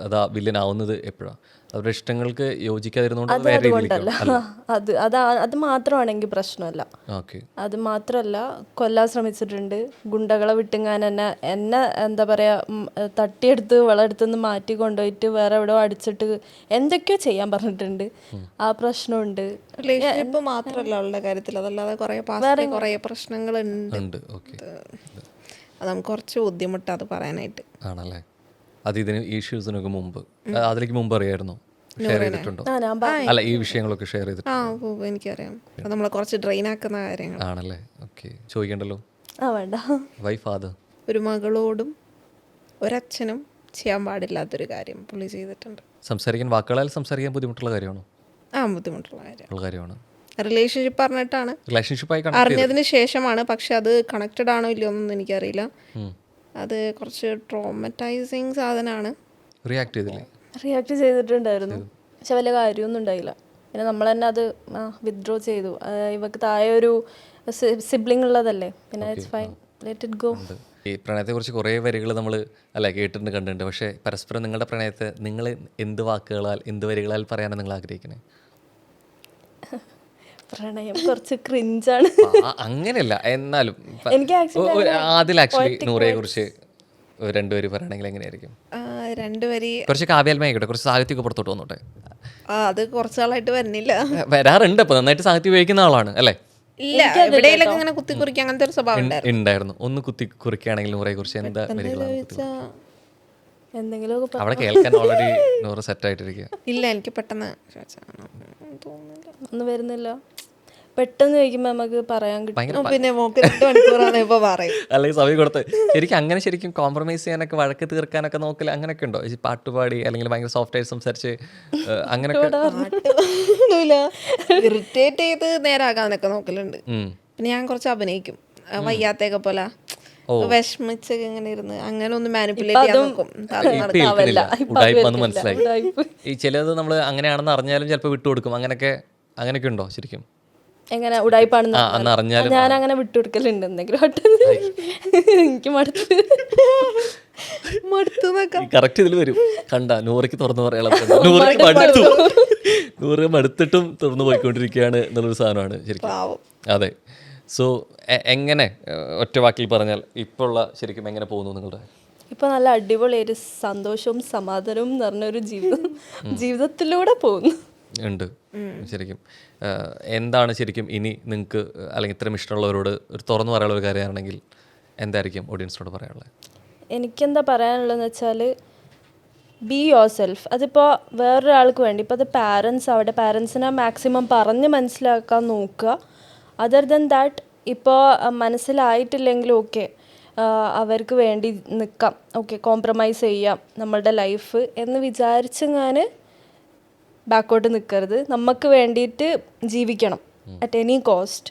അതാ വില്ലൻ ആവുന്നത്? എപ്പോഴാണ്? അവരുടെ ഇഷ്ടങ്ങൾക്ക് യോജിക്കാതിരുന്നോണ്ട് വേറെ രീതിയിലേക്കോ? അത് മാത്രമാണെങ്കിൽ പ്രശ്നമല്ല. അത് മാത്രമല്ല, കൊല്ലാൻ ശ്രമിച്ചിട്ടുണ്ട്. ഗുണ്ടകളെ വിട്ടുങ്ങാൻ എന്നെ എന്താ പറയാ തട്ടിയെടുത്ത് വളെടുത്തുനിന്ന് മാറ്റി കൊണ്ടുപോയിട്ട് വേറെ എവിടെയോ അടിച്ചിട്ട് എന്തൊക്കെയോ ചെയ്യാൻ പറഞ്ഞിട്ടുണ്ട്. ആ പ്രശ്നമുണ്ട്. റിലേഷൻഷിപ്പ് മാത്രമല്ല അവളുടെ കാര്യത്തിൽ, അതല്ലാതെ കുറേ പ്രശ്നങ്ങളുണ്ട്. അത് നമുക്ക് കുറച്ച് ബുദ്ധിമുട്ടാണ് അത് പറയാനായിട്ട്. ആണല്ലേ? അത് ഇതിന് ഇഷ്യൂസിനൊക്കെ മുമ്പ്, അതിലേക്ക് മുമ്പ് അറിയായിരുന്നോ? ഷെയർ ചെയ്തിട്ടുണ്ടോ? അല്ല, ഈ വിഷയങ്ങളൊക്കെ ഷെയർ ചെയ്തിട്ടുണ്ടോ? എനിക്കറിയാം. നമ്മളെ കുറച്ച് ഡ്രെയിൻ ആക്കുന്ന കാര്യങ്ങൾ ആണല്ലേ? ഓക്കെ, ചോദിക്കണ്ടല്ലോ. വേണ്ട. Why father? ഒരു മകളോടും ഒരച്ഛനും ചെയ്യാൻ പാടില്ലാത്തൊരു കാര്യം പുള്ളി ചെയ്തിട്ടുണ്ട്. സംസാരിക്കാൻ വാക്കുകളാൽ സംസാരിക്കാൻ ബുദ്ധിമുട്ടുള്ള കാര്യമാണോ? ബുദ്ധിമുട്ടുള്ള കാര്യമാണ്. റിലേഷൻഷിപ്പ് പറഞ്ഞിട്ടാണ്, റിലേഷൻഷിപ്പായി അറിഞ്ഞതിന് ശേഷമാണ്. പക്ഷെ അത് കണക്റ്റഡ് ആണോ ഇല്ലയോ എന്നൊന്നും എനിക്കറിയില്ല. അത് കുറച്ച് ട്രോമറ്റൈസിങ് സാധനമാണ്. റിയാക്ട് ചെയ്തിട്ടുണ്ടായിരുന്നു, പക്ഷെ വലിയ കാര്യമൊന്നും ഉണ്ടായില്ല. പിന്നെ നമ്മൾ തന്നെ അത് വിത്ഡ്രോ ചെയ്തു. ഇവക്ക് താഴെ ഒരു സിബ്ലിംഗ് ഉള്ളതല്ലേ, പിന്നെ it's fine, let it go. ഈ പ്രണയത്തെക്കുറിച്ച് കുറേ വരികൾ നമ്മൾ കേട്ടിട്ടുണ്ട്, കണ്ടിട്ടുണ്ട്. പക്ഷേ പരസ്പരം നിങ്ങളുടെ പ്രണയത്തെ നിങ്ങൾ എന്ത് വാക്കുകളാൽ, എന്ത് വരികളാൽ പറയാനാണ് നിങ്ങൾ ആഗ്രഹിക്കുന്നത്? പ്രണയം കുറച്ച് ക്രിഞ്ചാണ്. അങ്ങനെയല്ല, എന്നാലും അതിൽ ആക്ച്വലി നൂറയെ കുറിച്ച് രണ്ടുപേര് പറയുകയാണെങ്കിൽ എങ്ങനെയായിരിക്കും? രണ്ടുപേര് കുറച്ച് കാവ്യാത്മയായിക്കോട്ടെ, കുറച്ച് സാഹിത്യമൊക്കെ പുറത്തോട്ട് വന്നോട്ടെ. അത് കുറച്ച് നാളായിട്ട് വരുന്നില്ല. വരാറുണ്ട്, അപ്പൊ നന്നായിട്ട് സാഹിത്യം ഉപയോഗിക്കുന്ന ആളാണ് അല്ലേ? ഇല്ല, എവിടെയെങ്കിലും ഇങ്ങനെ കുത്തി കുറിക്കുക അങ്ങനത്തെ ഒരു സ്വഭാവം ഉണ്ടായിരുന്നു. ഒന്ന് കുത്തി കുറിക്കുകയാണെങ്കിൽ നൂറയെ കുറിച്ച് എന്താ എന്തെങ്കിലും അവിടെ കേൾക്കാൻ ഓൾറെഡി നൂറ് സെറ്റ് ആയിട്ടിരിക്കുക? ഇല്ല, എനിക്ക് പെട്ടെന്ന് തോന്നുന്നില്ല, ഒന്നും വരുന്നില്ല. പെട്ടെന്ന് ചോദിക്കുമ്പോൾ നമുക്ക് പറയാൻ കിട്ടും. പിന്നെ 2 മണിക്കൂറാണ് ഇപ്പൊ പറയും, അല്ലെങ്കിൽ സമയം കൊടുത്ത് ശരിക്കും അങ്ങനെ ശരിക്കും കോംപ്രമൈസ് ചെയ്യാനൊക്കെ, വഴക്ക് തീർക്കാനൊക്കെ നോക്കല് അങ്ങനെയൊക്കെ ഉണ്ടോ? പാട്ടുപാടി അല്ലെങ്കിൽ ഭയങ്കര സോഫ്റ്റ് ആയിട്ട് സംസാരിച്ച് അങ്ങനെയൊക്കെ ഇറിറ്റേറ്റ് ചെയ്ത് നേരാകാനൊക്കെ നോക്കലുണ്ട്. പിന്നെ ഞാൻ കുറച്ച് അഭിനയിക്കും, വയ്യാത്തേക്കെ പോലെ വിഷമിച്ചൊക്കെ ഇങ്ങനെ ഇരുന്ന് അങ്ങനെ ഒന്ന് മാനിപ്പുലേറ്റ് ചെയ്യാൻ നോക്കും. മനസ്സിലായി. ഈ ചിലത് നമ്മൾ അങ്ങനെയാണെന്ന് അറിഞ്ഞാലും ചിലപ്പോൾ വിട്ടുകൊടുക്കും, അങ്ങനെയൊക്കെ ഉണ്ടോ ശരിക്കും? എങ്ങനെ ഉടായിപ്പാണെന്ന് ഞാൻ അങ്ങനെ വിട്ടുകൊടുക്കലുണ്ട് എന്തെങ്കിലും. എനിക്ക് കറക്റ്റ് ഇതിൽ വരും. കണ്ട നൂറയ്ക്ക് തുറന്നു പറയാനുള്ള നൂറ് മടുത്തിട്ടും തുറന്നു പോയിക്കൊണ്ടിരിക്കുകയാണ് എന്നുള്ളൊരു സാധനമാണ് ശരിക്കും. അതെ. സോ എങ്ങനെ, ഒറ്റ വാക്കിൽ പറഞ്ഞാൽ ഇപ്പോൾ ഉള്ള ശരിക്കും എങ്ങനെ പോകുന്നു നിങ്ങളുടെ? ഇപ്പൊ നല്ല അടിപൊളിയായിട്ട് സന്തോഷവും സമാധാനവും നിറഞ്ഞൊരു ജീവിതത്തിലൂടെ പോകുന്നു ഉണ്ട് ശരിക്കും. എന്താണ് ശരിക്കും ഇനി നിങ്ങൾക്ക്, അല്ലെങ്കിൽ ഇത്രയും ഇഷ്ടമുള്ളവരോട് ഒരു തുറന്നു പറയാനുള്ള ഒരു കാര്യമാണെങ്കിൽ എന്തായിരിക്കും ഓഡിയൻസിനോട് പറയാനുള്ളത്? എനിക്കെന്താ പറയാനുള്ളതെന്ന് വെച്ചാൽ ബി യുവർ സെൽഫ്. അതിപ്പോൾ വേറൊരാൾക്ക് വേണ്ടി, ഇപ്പോൾ അത് പാരൻസ് ആവട്ടെ, പാരൻസിനെ മാക്സിമം പറഞ്ഞ് മനസ്സിലാക്കാൻ നോക്കുക. അതർ ദൻ ദാറ്റ് ഇപ്പോൾ മനസ്സിലായിട്ടില്ലെങ്കിൽ ഓക്കെ, അവർക്ക് വേണ്ടി നിൽക്കാം, ഓക്കെ കോംപ്രമൈസ് ചെയ്യാം നമ്മളുടെ ലൈഫ് എന്ന് വിചാരിച്ചെങ്ങാൻ ബാക്കോട്ട് നിൽക്കരുത്. നമുക്ക് വേണ്ടിയിട്ട് ജീവിക്കണം അറ്റ് എനി കോസ്റ്റ്.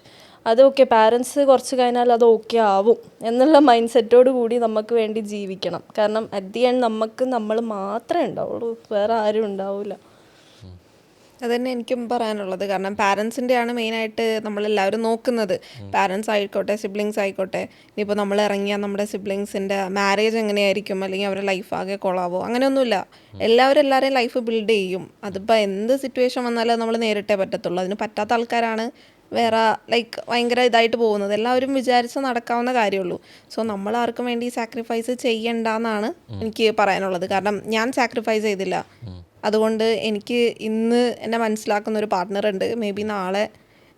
അത് ഓക്കെ, പാരൻസ് കുറച്ച് കഴിഞ്ഞാൽ അത് ഓക്കെ ആവും എന്നുള്ള മൈൻഡ് സെറ്റോട് കൂടി നമുക്ക് വേണ്ടി ജീവിക്കണം. കാരണം അറ്റ് ദി എൻഡ് നമ്മൾ മാത്രമേ ഉണ്ടാവുള്ളൂ, വേറെ ആരും ഉണ്ടാവില്ല. അതന്നെ എനിക്കും പറയാനുള്ളത്. കാരണം പാരൻസിൻ്റെയാണ് മെയിനായിട്ട് നമ്മളെല്ലാവരും നോക്കുന്നത്. പാരൻസ് ആയിക്കോട്ടെ, സിബ്ലിങ്സ് ആയിക്കോട്ടെ. ഇനിയിപ്പോൾ നമ്മൾ ഇറങ്ങിയാൽ നമ്മുടെ സിബ്ലിങ്സിൻ്റെ മാരേജ് എങ്ങനെയായിരിക്കും, അല്ലെങ്കിൽ അവരുടെ ലൈഫ് ആകെ കൊളാവോ, അങ്ങനെയൊന്നുമില്ല. എല്ലാവരെയും ലൈഫ് ബിൽഡ് ചെയ്യും. അതിപ്പോൾ എന്ത് സിറ്റുവേഷൻ വന്നാലും നമ്മൾ നേരിട്ടേ പറ്റത്തുള്ളൂ. അതിന് പറ്റാത്ത ആൾക്കാരാണ് വേറെ ഭയങ്കര ഇതായിട്ട് പോകുന്നത്. എല്ലാവരും വിചാരിച്ച് നടക്കാവുന്ന കാര്യമുള്ളൂ. സോ നമ്മൾ ആർക്കും വേണ്ടി സാക്രിഫൈസ് ചെയ്യണ്ടെന്നാണ് എനിക്ക് പറയാനുള്ളത്. കാരണം ഞാൻ സാക്രിഫൈസ് ചെയ്തില്ല. അതുകൊണ്ട് എനിക്ക് ഇന്ന് എന്നെ മനസ്സിലാക്കുന്ന ഒരു പാർട്ട്ണർ ഉണ്ട്. മേ ബി നാളെ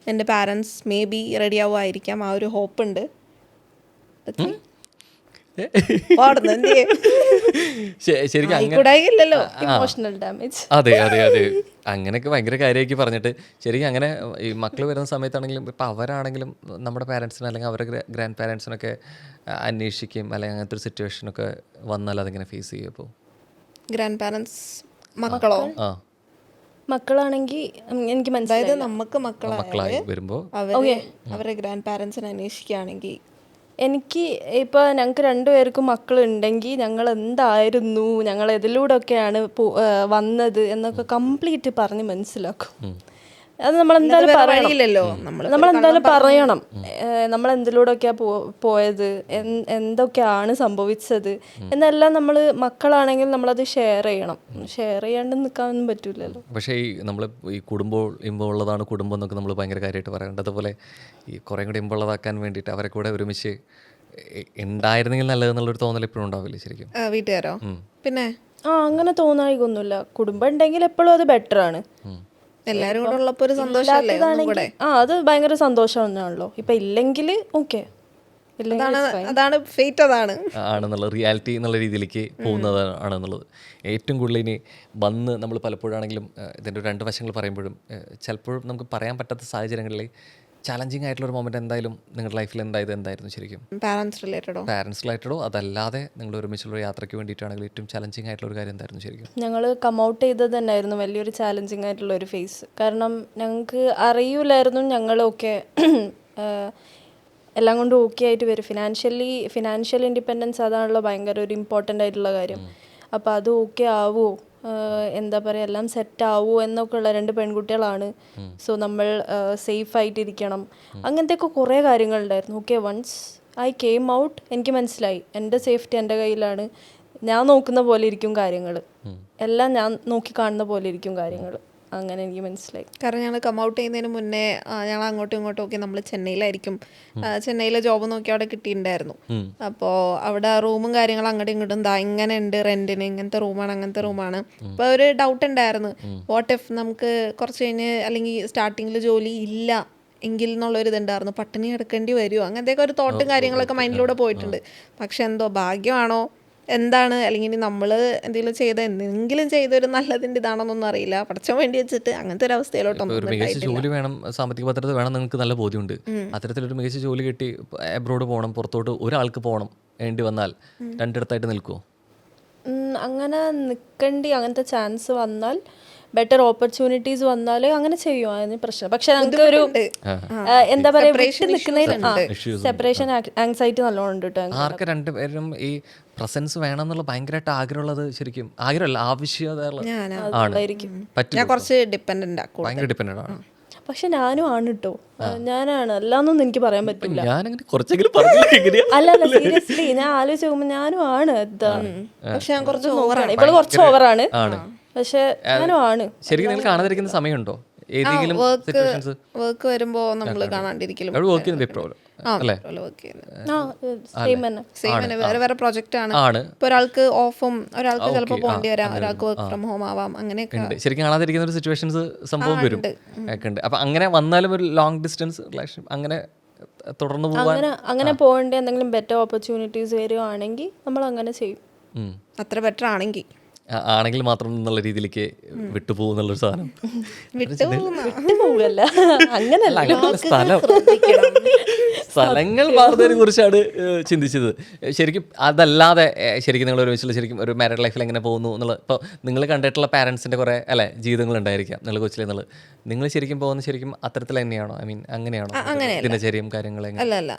എൻ്റെ പാരൻസ് മേ ബി റെഡി ആവുമായിരിക്കാം. ആ ഒരു ഹോപ്പ് ഉണ്ട്. Emotional damage. അതെ അതെ അതെ, അങ്ങനെയൊക്കെ ഭയങ്കര കാര്യമാക്കി പറഞ്ഞിട്ട് ശരിക്കും അങ്ങനെ ഈ മക്കൾ വരുന്ന സമയത്താണെങ്കിലും ഇപ്പം അവരാണെങ്കിലും നമ്മുടെ പാരൻസിന് അല്ലെങ്കിൽ അവരുടെ ഗ്രാൻഡ് പാരൻസിനൊക്കെ അന്വേഷിക്കും, അല്ലെങ്കിൽ അങ്ങനത്തെ ഒരു സിറ്റുവേഷനൊക്കെ വന്നാൽ അതെങ്ങനെ ഫേസ് ചെയ്യും? അപ്പോൾ ഗ്രാൻഡ് പാരൻസ് മക്കളാണെങ്കിൽ എനിക്ക് മനസ്സിലായത് നമുക്ക് മക്കളായി വരുമ്പോൾ അവരെ ഗ്രാൻഡ് പാരൻസിനെ അന്വേഷിക്കുകയാണെങ്കിൽ, എനിക്ക് ഇപ്പോൾ ഞങ്ങൾക്ക് 2 പേർക്കും മക്കളുണ്ടെങ്കിൽ ഞങ്ങൾ എന്തായിരുന്നു, ഞങ്ങൾ എതിലൂടെ ഒക്കെയാണ് വന്നത് എന്നൊക്കെ കംപ്ലീറ്റ് പറഞ്ഞ് മനസ്സിലാക്കും. അത് നമ്മളെന്തായാലും പറയണം. നമ്മളെന്തിലൂടെയൊക്കെയാണ് പോയത്, എന്തൊക്കെയാണ് സംഭവിച്ചത് എന്നെല്ലാം നമ്മൾ മക്കളാണെങ്കിൽ നമ്മളത് ഷെയർ ചെയ്യണം. ഷെയർ ചെയ്യാണ്ട് നിൽക്കാനൊന്നും പറ്റില്ലല്ലോ. പക്ഷേ ഈ നമ്മൾ ഈ ഇമ്പമുള്ളതാണ് കുടുംബം എന്നൊക്കെ നമ്മൾ ഭയങ്കര കാര്യമായിട്ട് പറയേണ്ടത്. അതുപോലെ ഈ കുറേ കൂടി ഇമ്പുള്ളതാക്കാൻ വേണ്ടിയിട്ട് അവരെ കൂടെ ഒരുമിച്ച് ഉണ്ടായിരുന്നെങ്കിൽ നല്ലതെന്നുള്ളൊരു തോന്നൽ എപ്പോഴും ഉണ്ടാവില്ലേ ശരിക്കും വീട്ടുകാരോ? പിന്നെ അങ്ങനെ തോന്നായിക്കൊന്നുമില്ല. കുടുംബം ഉണ്ടെങ്കിൽ എപ്പോഴും അത് ബെറ്ററാണ്. എല്ലാവരും കൂടെ ഉള്ളപ്പോൾ ഒരു സന്തോഷമല്ലേ? അത് ഭയങ്കര സന്തോഷം തന്നെയാണല്ലോ. ഇപ്പം ഇല്ലെങ്കിൽ ഓക്കെ, അതാണ് ഫേറ്റ്, അതാണ് ആണെന്നുള്ള റിയാലിറ്റി എന്നുള്ള രീതിയിലേക്ക് പോകുന്നതാണെന്നുള്ളത്. ഏറ്റവും കൂടുതൽ ഇനി വന്ന് നമ്മൾ പലപ്പോഴാണെങ്കിലും ഇതിൻ്റെ 2 വശങ്ങൾ പറയുമ്പോഴും ചിലപ്പോഴും നമുക്ക് പറയാൻ പറ്റാത്ത സാഹചര്യങ്ങളിൽ ചാലഞ്ചിങ് ആയിട്ടുള്ള ഒരു മൊമെന്റ് എന്തായാലും നിങ്ങളുടെ ലൈഫിൽ എന്തായിരുന്നു ശരിക്കും? പാരൻസ് റിലേറ്റഡോ? പാരൻസ് റിലേറ്റഡോ അതല്ലാതെ നിങ്ങൾ ഒരുമിച്ചുള്ള ഒരു യാത്രയ്ക്ക് വേണ്ടിയിട്ടാണെങ്കിൽ ഏറ്റവും ചാലഞ്ചിങ് ആയിട്ടുള്ള ഒരു കാര്യം എന്തായിരുന്നു ശരിക്കും? ഞങ്ങൾ കം ഔട്ട് ചെയ്തത് തന്നെയായിരുന്നു വലിയൊരു ചാലഞ്ചിങ് ആയിട്ടുള്ള ഒരു ഫേസ്. കാരണം ഞങ്ങൾക്ക് അറിയില്ലായിരുന്നു ഞങ്ങളൊക്കെ എല്ലാം കൊണ്ടും ഓക്കെ ആയിട്ട് വരും. ഫിനാൻഷ്യൽ ഇൻഡിപെൻഡൻസ് അതാണല്ലോ ഭയങ്കര ഒരു ഇമ്പോർട്ടൻ്റ് ആയിട്ടുള്ള കാര്യം. അപ്പോൾ അത് ഓക്കെ ആവുമോ, എന്താ പറയുക, എല്ലാം സെറ്റ് ആവുമോ എന്നൊക്കെ ഉള്ള 2 പെൺകുട്ടികളാണ്. സോ നമ്മൾ സേഫ് ആയിട്ടിരിക്കണം, അങ്ങനത്തെയൊക്കെ കുറേ കാര്യങ്ങളുണ്ടായിരുന്നു. Okay, once I came out എനിക്ക് മനസ്സിലായി എൻ്റെ സേഫ്റ്റി എൻ്റെ കയ്യിലാണ്. ഞാൻ നോക്കുന്ന പോലെ ഇരിക്കും കാര്യങ്ങൾ, എല്ലാം ഞാൻ നോക്കി കാണുന്ന പോലെ ഇരിക്കും കാര്യങ്ങൾ. അങ്ങനെ എനിക്ക് മനസ്സിലായി. കാരണം ഞങ്ങൾ കം ഔട്ട് ചെയ്യുന്നതിന് മുന്നേ ഞങ്ങൾ അങ്ങോട്ടും ഇങ്ങോട്ടും ഒക്കെ നമ്മൾ ചെന്നൈയിലായിരിക്കും. ചെന്നൈയിലെ ജോബ് നോക്കി അവിടെ കിട്ടിയിട്ടുണ്ടായിരുന്നു. അപ്പോൾ അവിടെ റൂമും കാര്യങ്ങളും അങ്ങോട്ടും ഇങ്ങോട്ടും ഇങ്ങനെ ഉണ്ട്, റെന്റിന് ഇങ്ങനത്തെ റൂമാണ് അങ്ങനത്തെ റൂമാണ്. അപ്പോൾ ഒരു ഡൗട്ട് ഉണ്ടായിരുന്നു, വാട്ട് ഇഫ് നമുക്ക് കുറച്ച് കഴിഞ്ഞ് അല്ലെങ്കിൽ സ്റ്റാർട്ടിങ്ങിൽ ജോലി ഇല്ല എങ്കിൽ എന്നുള്ളൊരു ഇതുണ്ടായിരുന്നു, പട്ടിണി കിടക്കേണ്ടി വരുമോ, അങ്ങനത്തെയൊക്കെ ഒരു തോട്ടും കാര്യങ്ങളൊക്കെ മൈൻഡിലൂടെ പോയിട്ടുണ്ട്. പക്ഷെ എന്തോ ഭാഗ്യമാണോ എന്താണ്, അല്ലെങ്കിൽ നമ്മൾ എന്തെങ്കിലും ചെയ്തൊരു നല്ലതിൻ്റെ ഇതാണെന്നൊന്നും അറിയില്ല, പഠിച്ചാൻ വേണ്ടി വെച്ചിട്ട് അങ്ങനത്തെ ഒരു അവസ്ഥയിലോട്ടൊന്നും ഒരു മികച്ച ജോലി വേണം, സാമ്പത്തിക ഭദ്രത വേണം, നിങ്ങൾക്ക് നല്ല ബോധ്യമുണ്ട്. അത്തരത്തിലൊരു മികച്ച ജോലി കിട്ടി അബ്രോഡ് പോകണം, പുറത്തോട്ട് ഒരാൾക്ക് പോകണം വേണ്ടി വന്നാൽ രണ്ടിടത്തായിട്ട് നിൽക്കുമോ? അങ്ങനെ നിൽക്കേണ്ടി അങ്ങനത്തെ ചാൻസ് വന്നാൽ, ബെറ്റർ ഓപ്പർച്യൂണിറ്റീസ് വന്നാൽ അങ്ങനെ ചെയ്യും, അതിന് പ്രശ്നം. പക്ഷെ ഞങ്ങൾക്ക് ഒരു എന്താ പറയുക, സെപ്പറേഷൻ ആങ്സൈറ്റി നല്ലോണം ഉണ്ട് കേട്ടോ. ആർക്ക് രണ്ടുപേരും ഈ പ്രസൻസ് വേണം എന്നുള്ള ഭയങ്കരമായിട്ട് ആഗ്രഹമുള്ളത് ശരിക്കും ആഗ്രഹമല്ല, ആവശ്യകത ഞാൻ കുറച്ച് ഡിപ്പെൻഡന്റ് ഭയങ്കര ഡിപ്പെൻഡന്റ് ആണ്. പക്ഷെ ഞാനും ആണ് കേട്ടോ, ഞാനാണ് അല്ലാന്നൊന്നും എനിക്ക് പറയാൻ പറ്റില്ല. ഞാനങ്ങനെ കുറച്ചെങ്കിലും അല്ല സീരിയസ്ലി ഞാൻ ആലോചിച്ച് നോക്കുമ്പോൾ ഞാനും ആണ്. പക്ഷെ ഞാൻ കുറച്ച് ഓവറാണ്, ഇപ്പോൾ കുറച്ച് ഓവറാണ്, പക്ഷെ ഞാനും ആണ്. ശരിക്കും നിങ്ങൾ കാണാതിരിക്കുന്ന സമയമുണ്ടോ ഏതെങ്കിലും വർക്ക് വരുമ്പോ നമ്മള് കാണാണ്ടിരിക്കലും വേറെ വേറെ പ്രൊജക്ട് ആണ്. ഇപ്പൊ ഒരാൾക്ക് ഓഫും ഒരാൾക്ക് ചിലപ്പോ പോകേണ്ടി വരാം, ഒരാൾക്ക് വർക്ക് ഫ്രം ഹോം ആവാം, അങ്ങനെയൊക്കെ ശരിക്കും കാണാതിരിക്കുന്ന ഒരു സിറ്റുവേഷൻസ് സംഭവം വരും ഒക്കെ ഉണ്ട്. അപ്പൊ അങ്ങനെ വന്നാലും ഒരു ലോങ് ഡിസ്റ്റൻസ് റിലേഷൻ അങ്ങനെ തുടർന്ന് പോകാൻ അങ്ങനെ പോകേണ്ട എന്തെങ്കിലും ബെറ്റർ ഓപ്പർച്യൂണിറ്റീസ് വരികയാണെങ്കിൽ നമ്മൾ അങ്ങനെ ചെയ്യും. അത്ര ബെറ്റർ ആണെങ്കിൽ മാത്രം എന്നുള്ള രീതിയിലേക്ക് വിട്ടുപോകുന്നുള്ളൊരു സാധനം. വിട്ടുപോകല്ല, അങ്ങനല്ല, സ്ഥലങ്ങൾ മാറുന്നതിനെ കുറിച്ചാണ് ചിന്തിച്ചത്. ശരിക്കും അതല്ലാതെ ശരിക്കും നിങ്ങൾ ഒരുമിച്ചുള്ള ശരിക്കും ഒരു മാരീഡ് ലൈഫിൽ എങ്ങനെ പോകുന്നു എന്നുള്ളത്, ഇപ്പോൾ നിങ്ങൾ കണ്ടിട്ടുള്ള പാരൻസിൻ്റെ കുറേ അല്ലേ ജീവിതങ്ങൾ ഉണ്ടായിരിക്കാം നിങ്ങൾ കൊച്ചിലെ എന്നുള്ളത്, നിങ്ങൾ ശരിക്കും പോകുന്നത് ശരിക്കും അത്തരത്തിൽ തന്നെയാണോ? ഐ മീൻ അങ്ങനെയാണോ ദിനചര്യയും കാര്യങ്ങളും? അല്ല,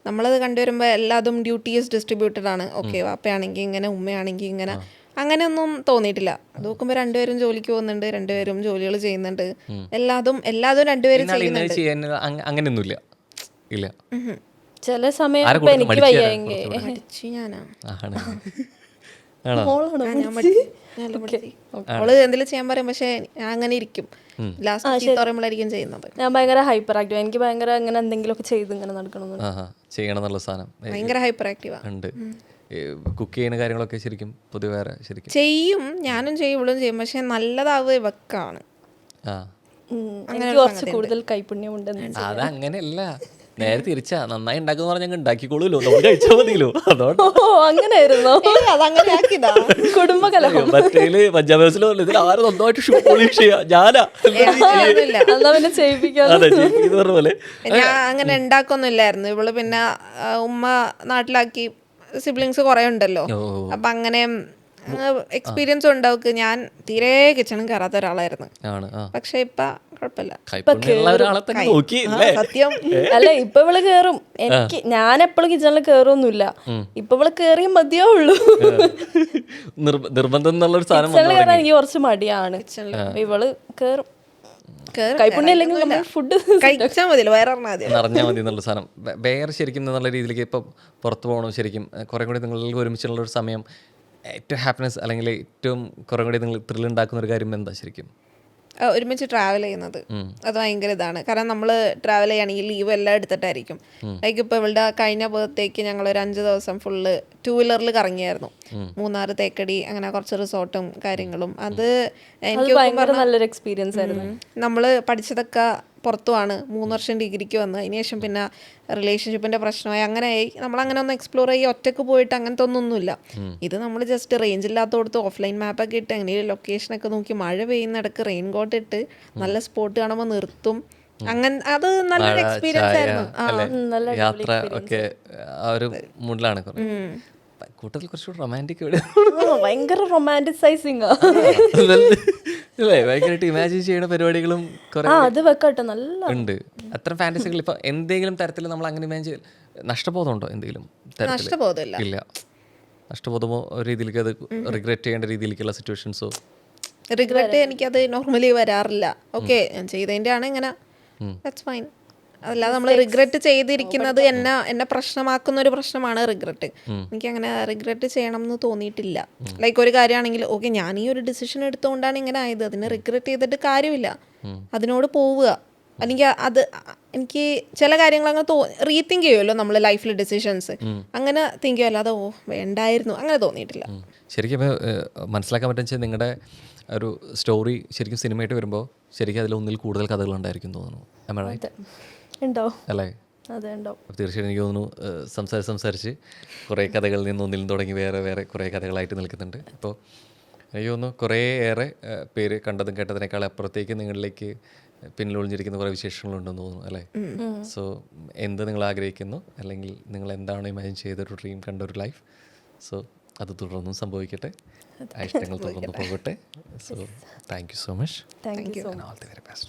നമ്മളത് കണ്ടുവരുമ്പോൾ എല്ലാതും ഡ്യൂട്ടീസ് ഡിസ്ട്രിബ്യൂട്ടഡ് ആണ്. ഓക്കെ, വാപ്പയാണെങ്കിൽ ഇങ്ങനെ, ഉമ്മയാണെങ്കിൽ ഇങ്ങനെ, അങ്ങനെയൊന്നും തോന്നിയിട്ടില്ല. അത് നോക്കുമ്പോൾ രണ്ടുപേരും ജോലിക്ക് പോകുന്നുണ്ട്, രണ്ടുപേരും ജോലികൾ ചെയ്യുന്നുണ്ട്, എല്ലാതും രണ്ടുപേരും ചെയ്യുന്നുണ്ട്. അങ്ങനെയൊന്നുമില്ല, ഇല്ല. ചില സമയം എനിക്ക് വയ്യെങ്കിൽ അവള് എന്തെങ്കിലും ചെയ്യാൻ പറയും, പക്ഷെ ഞാൻ അങ്ങനെ ഇരിക്കും, ലാസ്റ്റ് പറയുമ്പോഴായിരിക്കും ചെയ്യുന്നത്. ഞാൻ ഭയങ്കര ഹൈപ്പർ ആക്റ്റീവ്, എനിക്ക് ഭയങ്കര അങ്ങനെ എന്തെങ്കിലുമൊക്കെ ചെയ്ത് ഇങ്ങനെ ചെയ്യണം എന്നുള്ള സാധനം ഭയങ്കര ഹൈപ്പർ ആക്റ്റീവാ. ഉണ്ട്. കുക്ക് ചെയ്യുന്ന കാര്യങ്ങളൊക്കെ ശരിക്കും പൊതുവെ ശരിക്കും ചെയ്യും, ഞാനും ചെയ്യും, ഇവളും ചെയ്യും, പക്ഷെ നല്ലതാവുക ഇവക്കാണ്. കുറച്ച് കൂടുതൽ കൈപുണ്യം ഉണ്ടെന്ന്. അതങ്ങനെയല്ല, നേരെ തിരിച്ചാ, നന്നായി ഉണ്ടാക്കുന്ന പറഞ്ഞാൽ ഉണ്ടാക്കിക്കോളൂല്ലോ, നമ്മൾ കഴിച്ചാൽ മതിയല്ലോ. അതുകൊണ്ട് അങ്ങനെയായിരുന്നോ? കുടുംബകലഹം മറ്റേല് പഞ്ചാബ് ഹൗസിലോ ഇതിൽ ആരും നന്നായിട്ട് ഞാനാ പിന്നെ ചെയ്യിപ്പിക്കാതെ പറഞ്ഞ പോലെ ഞാൻ അങ്ങനെ ഉണ്ടാക്കൊന്നുമില്ലായിരുന്നു. ഇവള് പിന്നെ ഉമ്മ നാട്ടിലാക്കി, സിബ്ലിങ്സ് കുറെ ഉണ്ടല്ലോ, അപ്പൊ അങ്ങനെ എക്സ്പീരിയൻസ് ഉണ്ടാവും. ഞാൻ തീരെ കിച്ചണും കയറാത്ത ഒരാളായിരുന്നു, പക്ഷെ ഇപ്പൊ കുഴപ്പമില്ല. സത്യം അല്ല, ഇപ്പൊ ഇവള് കേറും. ഞാൻ എപ്പോഴും കിച്ചണിൽ കേറൊന്നുമില്ല, ഇപ്പൊ ഇവള് കേറിയ മതിയാവുള്ളൂ. നിർബന്ധം എന്നുള്ളൊരു സാധനം കയറാൻ എനിക്ക് കുറച്ച് മടിയാണ്, ഇവള് കേറും. ഫുഡ് കഴിച്ചാൽ മതിയല്ലോ, നിറഞ്ഞാൽ മതി എന്നുള്ള സാധനം. വേറെ ശരിക്കും എന്നുള്ള രീതിയിലേക്ക് ഇപ്പം പുറത്ത് പോകണം, ശരിക്കും കുറെ കൂടി നിങ്ങൾ ഒരുമിച്ചുള്ള ഒരു സമയം ഏറ്റവും ഹാപ്പിനെസ് അല്ലെങ്കിൽ ഏറ്റവും കുറെ കൂടി നിങ്ങൾ ത്രിൽ ഉണ്ടാക്കുന്ന ഒരു കാര്യം എന്താ ശരിക്കും? ഒരുമിച്ച് ട്രാവൽ ചെയ്യുന്നത്. അത് ഭയങ്കര ഇതാണ്. കാരണം നമ്മൾ ട്രാവൽ ചെയ്യുകയാണെങ്കിൽ ലീവ് എല്ലാം എടുത്തിട്ടായിരിക്കും. ലൈക്ക് ഇപ്പോൾ ഇവളുടെ കഴിഞ്ഞ ബർത്ത്ഡേക്ക് ഞങ്ങൾ ഒരു 5 ദിവസം ഫുള്ള് 2 വീലറിൽ കറങ്ങിയായിരുന്നു. മൂന്നാർ, തേക്കടി, അങ്ങനെ കുറച്ച് റിസോർട്ടും കാര്യങ്ങളും. അത് എനിക്ക് നല്ലൊരു എക്സ്പീരിയൻസ് ആയിരുന്നു. നമ്മൾ പഠിച്ചതൊക്കെ പുറത്തുമാണ്. 3 വർഷം ഡിഗ്രിക്ക് വന്ന് അതിനുശേഷം പിന്നെ റിലേഷൻഷിപ്പിന്റെ പ്രശ്നമായി, അങ്ങനെയായി. നമ്മളങ്ങനെ ഒന്ന് എക്സ്പ്ലോർ ചെയ്യും, ഒറ്റക്ക് പോയിട്ട് അങ്ങനത്തെ ഒന്നൊന്നുമില്ല. ഇത് നമ്മൾ ജസ്റ്റ് റേഞ്ച് ഇല്ലാത്തടത്ത് ഓഫ്ലൈൻ മാപ്പൊക്കെ ഇട്ട് അങ്ങനെ ലൊക്കേഷനൊക്കെ നോക്കി, മഴ പെയ്യുന്നിടക്ക് റെയിൻ കോട്ട് ഇട്ട് നല്ല സ്പോട്ട് കാണുമ്പോൾ നിർത്തും, അങ്ങനെ അത് നല്ലൊരു എക്സ്പീരിയൻസ് ആയിരുന്നു. നല്ല യാത്ര ഒക്കെ ആ ഒരു മൂഡിലാണ് കുറേ കൂട്ടത്തിൽ കുറച്ചുകൂടി റൊമാൻറ്റിക് ഭയങ്കര റൊമാൻറ്റിസൈസിങ് അല്ലേ ഭയങ്കരമായിട്ട് ഇമാജിൻ ചെയ്യുന്ന പരിപാടികളും കുറേ അത് വെക്കട്ടെ നല്ല ഉണ്ട്. അത്തരം ഫാൻറ്റസികൾ ഇപ്പൊ എന്തെങ്കിലും തരത്തിൽ നമ്മൾ അങ്ങനെ ഇമാജിൻ നഷ്ടബോധമുണ്ടോ എന്തെങ്കിലും തരത്തിൽ? നഷ്ടബോധമില്ല. ഇല്ല. നഷ്ടബോധമോ ഒരു രീതിയിലേക്ക് അത് റിഗ്രറ്റ് ചെയ്യേണ്ട രീതിയിലേക്കുള്ള സിറ്റുവേഷൻസോ? റിഗ്രറ്റ് എനിക്കത് നോർമലി വരാറില്ല. ഓക്കെ ഞാൻ ചെയ്തതിൻ്റെ ആണ് ഇങ്ങനെ, ദാറ്റ്സ് ഫൈൻ. അല്ലാതെ നമ്മൾ റിഗ്രറ്റ് ചെയ്തിരിക്കുന്നത് എന്നെ പ്രശ്നമാക്കുന്ന ഒരു പ്രശ്നമാണ് റിഗ്രറ്റ്. എനിക്കങ്ങനെ റിഗ്രറ്റ് ചെയ്യണം എന്ന് തോന്നിയിട്ടില്ല. ലൈക്ക് ഒരു കാര്യമാണെങ്കിൽ ഓക്കെ ഞാൻ ഈ ഒരു ഡിസിഷൻ എടുത്തുകൊണ്ടാണ് ഇങ്ങനെ ആയത്, അതിന് റിഗ്രറ്റ് ചെയ്തിട്ട് കാര്യമില്ല, അതിനോട് പോവുക. അല്ലെങ്കിൽ എനിക്ക് ചില കാര്യങ്ങൾ അങ്ങനെ റീതിങ്ക് ചെയ്യുമല്ലോ നമ്മൾ ലൈഫിൽ ഡിസിഷൻസ്, അങ്ങനെ തിങ്ക് ചെയ്യുമല്ലോ അത് വേണ്ടായിരുന്നു അങ്ങനെ തോന്നിയിട്ടില്ല. ശരിക്കും മനസ്സിലാക്കാൻ പറ്റുന്ന നിങ്ങളുടെ ഒരു സ്റ്റോറി ശരിക്കും സിനിമയായിട്ട് വരുമ്പോൾ ശരിക്കും അതിൽ ഒന്നിൽ കൂടുതൽ കഥകളുണ്ടായിരിക്കും തോന്നുന്നു. Am I right? ഉണ്ടോ? അല്ലേ? അതെ ഉണ്ടോ. തീർച്ചയായും എനിക്ക് തോന്നുന്നു സംസാരിച്ച് കുറേ കഥകളിൽ നിന്ന് ഒന്നിലും തുടങ്ങി വേറെ വേറെ കുറേ കഥകളായിട്ട് നിൽക്കുന്നുണ്ട്. അപ്പോൾ എനിക്ക് തോന്നുന്നു കുറേ ഏറെ പേര് കണ്ടതും കേട്ടതിനേക്കാൾ അപ്പുറത്തേക്ക് നിങ്ങളിലേക്ക് പിന്നിലൊളിഞ്ഞിരിക്കുന്ന കുറേ വിശേഷങ്ങളുണ്ടെന്ന് തോന്നുന്നു അല്ലേ? സോ എന്ത് നിങ്ങൾ ആഗ്രഹിക്കുന്നു അല്ലെങ്കിൽ നിങ്ങൾ എന്താണ് ഇമാജിൻ ചെയ്തൊരു ഡ്രീം കണ്ട ഒരു ലൈഫ്, സോ അത് തുടർന്നും സംഭവിക്കട്ടെ, ആ ഇഷ്ടങ്ങൾ തുടർന്ന് പോകട്ടെ. So thank you so much. Thank you so much. All the very best.